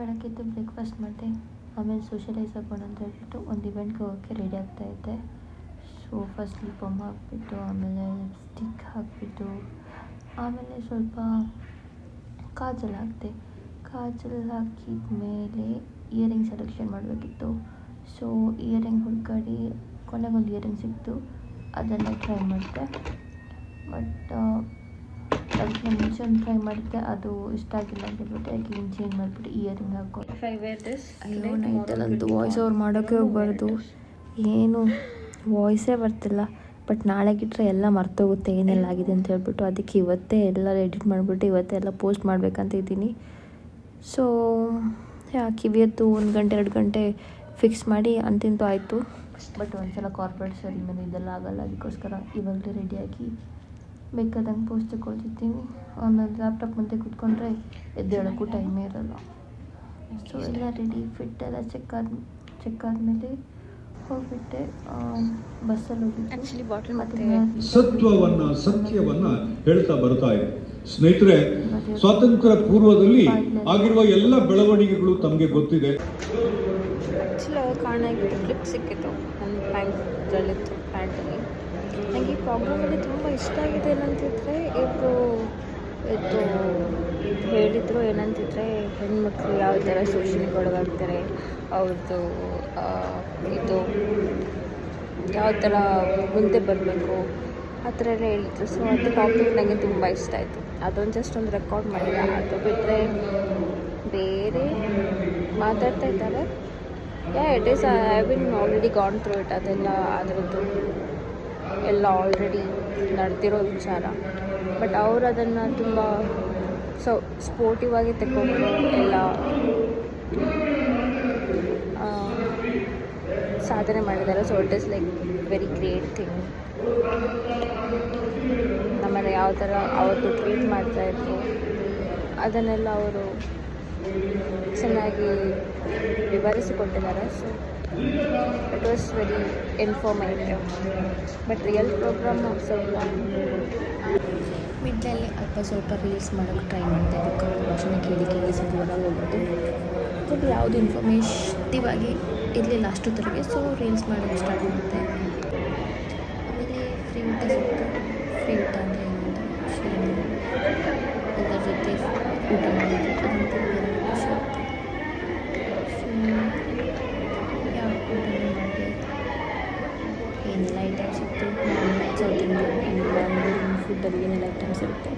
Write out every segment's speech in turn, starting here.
ಬೆಳಗ್ಗೆದ್ದು breakfast ಮಾಡಿದೆ. ಆಮೇಲೆ socialise ಆಗೋಣ ಅಂತ ಹೇಳ್ಬಿಟ್ಟು ಒಂದು ಇವೆಂಟ್ಗೆ ಹೋಗೋಕ್ಕೆ ರೆಡಿ ಆಗ್ತಾಯಿದ್ದೆ. ಸೊ ಫಸ್ಟ್ ಲಿಪ್ ಬಾಮ್ ಹಾಕ್ಬಿಟ್ಟು, ಆಮೇಲೆ ಲಿಪ್ಸ್ಟಿಕ್ ಹಾಕಿಬಿಟ್ಟು, ಆಮೇಲೆ ಸ್ವಲ್ಪ ಕಾಜಲ್ ಹಾಕಿದೆ. ಕಾಜಲ್ ಹಾಕಿದ ಮೇಲೆ ಇಯರಿಂಗ್ ಸೆಲೆಕ್ಷನ್ ಮಾಡಬೇಕಿತ್ತು. ಸೊ ಇಯರಿಂಗ್ ಹುಡ್ಕಾಡಿ ಕೊನೆಗೊಂದು ಇಯರಿಂಗ್ ಸಿಕ್ತು, ಅದನ್ನು ಟ್ರೈ ಮಾಡಿದೆ. ಬಟ್ ಅದಕ್ಕೆ ಮುಂಚೆ ಒಂದು ಟ್ರೈ ಮಾಡಿದ್ದೆ, ಅದು ಇಷ್ಟ ಆಗಿಲ್ಲ ಅಂತ ಹೇಳ್ಬಿಟ್ಟು ಅದಕ್ಕೆ ಚೇಂಜ್ ಮಾಡಿಬಿಟ್ಟು ಇಯರಿಂಗ್ ಹಾಕೋ. ಅಯ್ಯೋ ನೈಟಲ್ಲಂತೂ ವಾಯ್ಸ್ ಓವರ್ ಮಾಡೋಕ್ಕೆ ಹೋಗ್ಬಾರ್ದು, ಏನು ವಾಯ್ಸೇ ಬರ್ತಿಲ್ಲ. ಬಟ್ ನಾಳೆಗಿಟ್ರೆ ಎಲ್ಲ ಮರ್ತೋಗುತ್ತೆ ಏನೆಲ್ಲ ಆಗಿದೆ ಅಂತ ಹೇಳ್ಬಿಟ್ಟು, ಅದಕ್ಕೆ ಇವತ್ತೇ ಎಲ್ಲ ಎಡಿಟ್ ಮಾಡಿಬಿಟ್ಟು ಇವತ್ತೇ ಎಲ್ಲ ಪೋಸ್ಟ್ ಮಾಡಬೇಕಂತ ಇದ್ದೀನಿ. ಸೊ ಕಿವಿಯತ್ತು 1 ಗಂಟೆ 2 ಗಂಟೆ ಫಿಕ್ಸ್ ಮಾಡಿ ಅಂತಿಂತೂ ಆಯಿತು. ಬಟ್ ಒಂದ್ಸಲ ಕಾರ್ಪೊರೇಟ್ ಸರಿ ಮೇಲೆ ಇದೆಲ್ಲ ಆಗಲ್ಲ, ಅದಕ್ಕೋಸ್ಕರ ಇವಾಗಲೇ ರೆಡಿಯಾಗಿ ಬೇಕಾದಂಗೆ ಪೋಸ್ಟ್ ತಗೊಳ್ತಿದ್ದೀನಿ. ಆಮೇಲೆ ಲ್ಯಾಪ್ಟಾಪ್ ಮುಂದೆ ಕೂತ್ಕೊಂಡ್ರೆ ಎದ್ದೇಳೋಕ್ಕೂ ಟೈಮೇ ಇರೋಲ್ಲ. ಸೊ ಎಲ್ಲ ರೆಡಿ ಫಿಟ್ ಎಲ್ಲ ಚೆಕ್ ಆದಮೇಲೆ ಹೋಗ್ಬಿಟ್ಟೆ. ಬಸ್ಸಲ್ಲಿ ಹೋಗಿದ್ದು ಸತ್ಯವನ್ನ ಹೇಳ್ತಾ ಬರ್ತಾ ಇದೆ. ಸ್ನೇಹಿತರೆ, ಸ್ವಾತಂತ್ರ್ಯ ಪೂರ್ವದಲ್ಲಿ ಆಗಿರುವ ಎಲ್ಲ ಬೆಳವಣಿಗೆಗಳು ತಮಗೆ ಗೊತ್ತಿದೆ. ಕಾಣಾಗಿತ್ತು ಕ್ಲಿಪ್ ಸಿಕ್ಕಿತ್ತು ನನ್ನ ಪ್ಯಾಂಟಲ್ಲಿತ್ತು. ಪ್ಯಾಂಟಲ್ಲಿ ನನಗೆ ಈ ಪ್ರೋಗ್ರಾಮಲ್ಲಿ ತುಂಬ ಇಷ್ಟ ಆಗಿದೆ. ಏನಂತಿದ್ರೆ ಇವರು ಹೇಳಿದರು, ಏನಂತಿದ್ರೆ ಹೆಣ್ಮಕ್ಳು ಯಾವ ಥರ ಶೋಷಣೆಗೆ ಒಳಗಾಗ್ತಾರೆ, ಅವ್ರದ್ದು ಇದು ಯಾವ ಥರ ಮುಂದೆ ಬರಬೇಕು ಆ ಥರ ಎಲ್ಲ ಹೇಳಿದ್ರು. ಸೊ ಅದು ಟಾಪಿಕ್ ನನಗೆ ತುಂಬ ಇಷ್ಟ ಆಯಿತು. ಅದೊಂದು ಜಸ್ಟ್ ಒಂದು ರೆಕಾರ್ಡ್ ಮಾಡಿಲ್ಲ. ಅದು ಬಿಟ್ಟರೆ ಬೇರೆ ಮಾತಾಡ್ತಾ ಇದ್ದಾರೆ. It is I have been already gone through it. ಅದೆಲ್ಲ ಅದರದ್ದು ಎಲ್ಲ ಆಲ್ರೆಡಿ ನಡೆದಿರೋ ವಿಚಾರ. ಬಟ್ ಅವರು ಅದನ್ನು ತುಂಬ ಸ್ಪೋರ್ಟಿವ್ ಆಗಿ ತಗೊಂಡು ಎಲ್ಲ ಸಾಧನೆ ಮಾಡಿದ್ದಾರೆ. So it is like very great thing. ನಮ್ಮನ್ನು ಯಾವ ಥರ ಅವತ್ತು ಟ್ರೀಟ್ ಮಾಡ್ತಾಯಿದ್ರು ಅದನ್ನೆಲ್ಲ ಅವರು ಚೆನ್ನಾಗಿ ವಿವರಿಸಿಕೊಟ್ಟಿದ್ದಾರೆ. So it was very informative. But real program ಸ್ವಲ್ಪ ಮಿಡ್ಲಲ್ಲಿ ಸ್ವಲ್ಪ ರೀಲ್ಸ್ ಮಾಡೋಕ್ಕೆ ಟ್ರೈ ಮಾಡಿದೆ. ಬಿಕಾಸ್ ಭಾಷಣ ಕೇಳಿ ಸಿಗೋದಾಗ ಹೋಗ್ಬಿಟ್ಟು ಬಟ್ ಯಾವುದು ಇನ್ಫಾರ್ಮೇಟಿವ್ ಆಗಿ ಇರಲಿಲ್ಲ ಅಷ್ಟೊತ್ತರೆಗೆ. ಸೊ ರೀಲ್ಸ್ ಮಾಡೋಕ್ಕೆ ಸ್ಟಾರ್ಟ್ ಮಾಡಿದೆ. ಆಮೇಲೆ ಫ್ರೀ ಊಟ ಸಿಕ್ತು. ಫ್ರೀ ಊಟ ಅಂದರೆ ಎಲ್ಲರ ಜೊತೆ ಊಟ ಮಾಡಿದ್ದು ಅದಂತ ಬೇರೆ ಖುಷಿ ಆಯಿತು. ಸೊ ಯಾವ ಊಟನೂ ಮಾಡಿದೆ, ಏನೆಲ್ಲ ಐಟಮ್ಸ್ ಇತ್ತು, ಸೌತ್ ಇಂಡಿಯನ್ ಬ್ಯಾಂಗ್ಳೂರಿನ ಫುಡ್ಡಲ್ಲಿ ಏನೆಲ್ಲ ಐಟಮ್ಸ್ ಇರುತ್ತೆ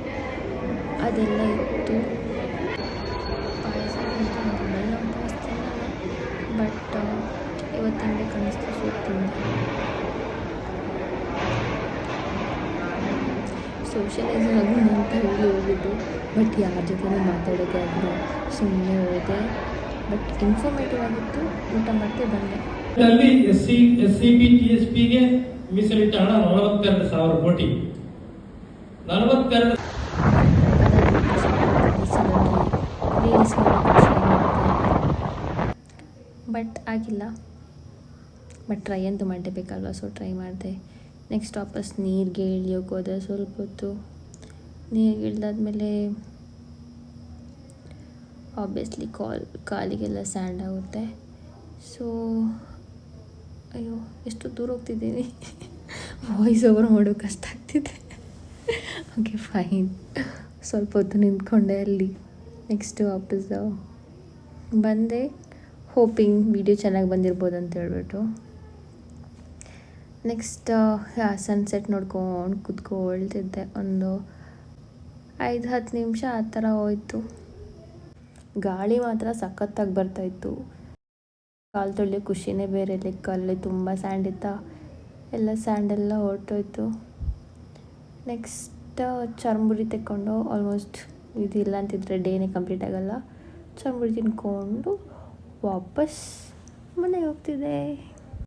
ಅದೆಲ್ಲ ಇತ್ತು. ಪಾಯಸ ಅಂತ ನಾರ್ಮಲ್ ಪಾಯಸ ತಿನ್ನಲ್ಲ, ಬಟ್ ಇವತ್ತು ತಿನ್ಬೇಕು ಅನ್ನಿಸ್ತು. ಸೊ ತಿಂದೆ. ಸೋಷಲೈಸ್ ಆಗೋಣ ಅಂತ ಹೋಗಿದ್ದು, ಬಟ್ ಯಾರ ಜೊತೆನೂ ಮಾತಾಡೋಕ್ಕೆ ಆಗಿಲ್ಲ. ಸುಮ್ಮನೆ ಹೋದೆ. ಬಟ್ ಇನ್ಫಾರ್ಮೇಟಿವ್ ಆಗಿತ್ತು. ಊಟ ಮಾಡ್ತಾ ಬಂದೆ. ಅಲ್ಲಿ SCB TSPಗೆ ಮೀಸಲಿಟ್ಟ ಹಣ 42,000 ಕೋಟಿ. 42 ರೀಲ್ಸ್ ಮಾಡೋಕ್ಕೆ ಟ್ರೈ ಮಾಡಿದೆ, ಬಟ್ ಆಗಿಲ್ಲ. ಬಟ್ ಟ್ರೈ ಅಂತೂ ಮಾಡಲೇಬೇಕಲ್ವ. ಸೊ ಟ್ರೈ ಮಾಡಿದೆ. ನೆಕ್ಸ್ಟ್ ವಾಪಸ್ ನೀರಿಗೆ ಇಳಿಯೋಕೆ ಹೋದೆ. ಸ್ವಲ್ಪ ಹೊತ್ತು ನೀರಿಗೆ ಇಳಿದಾದ್ಮೇಲೆ ಆಬ್ವಿಯಸ್ಲಿ ಕಾಲಿಗೆಲ್ಲ ಸ್ಯಾಂಡ್ ಆಗುತ್ತೆ. ಸೊ ಅಯ್ಯೋ ಎಷ್ಟು ದೂರ ಹೋಗ್ತಿದ್ದೀನಿ, ವಾಯ್ಸ್ ಓವರ್ ಮಾಡೋಕೆ ಕಷ್ಟ ಆಗ್ತಿದೆ. Okay fine. ಸ್ವಲ್ಪ ಹೊತ್ತು ನಿಂತ್ಕೊಂಡೆ ಅಲ್ಲಿ. ನೆಕ್ಸ್ಟು ವಾಪಸ್ ಬಂದೆ, ಹೋಪಿಂಗ್ ವಿಡಿಯೋ ಚೆನ್ನಾಗಿ ಬಂದಿರ್ಬೋದು ಅಂತ ಹೇಳ್ಬಿಟ್ಟು. ನೆಕ್ಸ್ಟ್ ಸನ್ಸೆಟ್ ನೋಡ್ಕೊಂಡು ಕೂತ್ಕೊಳ್ತಿದ್ದೆ. ಒಂದು 5-10 ನಿಮಿಷ ಆ ಥರ ಹೋಯಿತು. ಗಾಳಿ ಮಾತ್ರ ಸಖತ್ತಾಗಿ ಬರ್ತಾಯಿತ್ತು. ಕಾಲು ತೊಳೆಯೋ ಖುಷಿನೇ ಬೇರೆ. ಲೆಕ್ಕಲ್ಲಿ ತುಂಬ ಸ್ಯಾಂಡ್ ಇತ್ತ, ಎಲ್ಲ ಸ್ಯಾಂಡೆಲ್ಲ ಹೊರಟೋಯ್ತು. ನೆಕ್ಸ್ಟ್ ಚರ್ಮುರಿ ತೆಕ್ಕೊಂಡು, ಆಲ್ಮೋಸ್ಟ್ ಇದಿಲ್ಲ ಅಂತಿದ್ರೆ ಡೇನೇ ಕಂಪ್ಲೀಟ್ ಆಗೋಲ್ಲ. ಚರ್ಮುರಿ ತಿನ್ಕೊಂಡು ವಾಪಸ್ ಮನೆಗೆ ಹೋಗ್ತಿದ್ದೆ.